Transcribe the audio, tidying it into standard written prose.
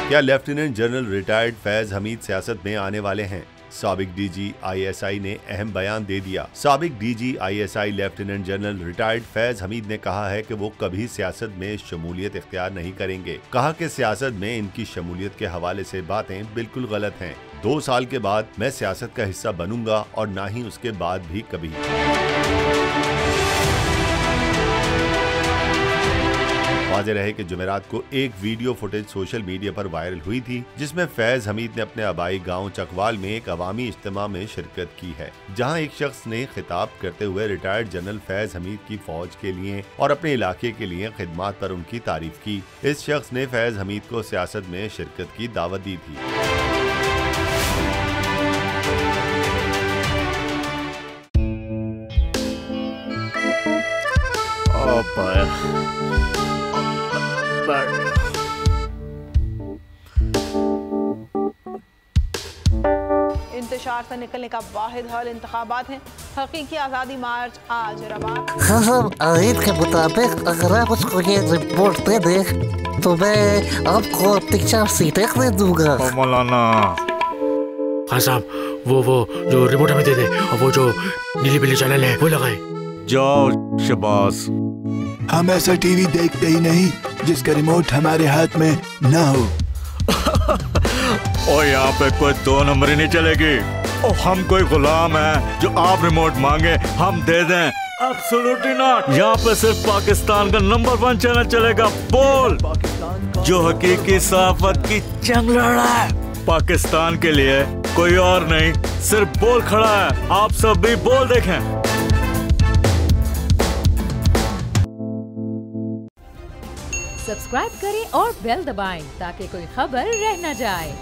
क्या lieutenant general retired Faiz Hamid सियासत में आने वाले हैं? साबिक डीजी आईएसआई ने अहम बयान दे दिया। साबिक DG ISI lieutenant general retired Faiz Hamid ने कहा है कि वो कभी सियासत में शमूलियत इख्तियार नहीं करेंगे। कहा कि सियासत में इनकी शमूलियत के हवाले से बातें बिल्कुल गलत हैं। 2 साल के बाद मैं सियासत का हिस्सा बनूंगा और ना ही उसके बाद भी कभी। वाज़ेह रहे कि जुमेरात को एक वीडियो फुटेज सोशल मीडिया पर वायरल हुई थी, जिसमें फैज हमीद ने अपने आबाई गांव चकवाल में एक अवामी इज्तिमा में शिरकत की है, जहां एक शख्स ने खिताब करते हुए रिटायर्ड जनरल फैज हमीद की फौज के लिए और अपने इलाके के लिए खिदमात पर उनकी तारीफ की। इस शख्स ने फैज हमीद को सियासत में शिरकत की दावत दी थी। इंतशार से निकलने का वाहिद हल इंतखाबात हैं। हकीकी आज़ादी मार्च आज रवा। हाँ, आयत के मुताबिक अगर आप उसको ये रिपोर्ट दे दे तो मैं आपको 3-4 सीटें दे दूंगा। मौलाना हाँ साहब, वो जो रिपोर्ट हमें दे दे और वो जो नीली पीली चैनल है वो लगाए। जाओ शबास, हम ऐसा टीवी देखते ही नहीं जिसका रिमोट हमारे हाथ में ना हो। और यहाँ पे कोई 2 नंबर ही नहीं चलेगी। और हम कोई गुलाम है जो आप रिमोट मांगे हम दे दें? Absolutely not. यहाँ पे सिर्फ पाकिस्तान का नंबर 1 चैनल चलेगा, बोल, जो हकीकी सहाफत की जंग लड़ रहा है। पाकिस्तान के लिए कोई और नहीं, सिर्फ बोल खड़ा है। आप सब भी बोल देखें। सब्सक्राइब करें और बेल दबाएं ताकि कोई खबर रह न जाए।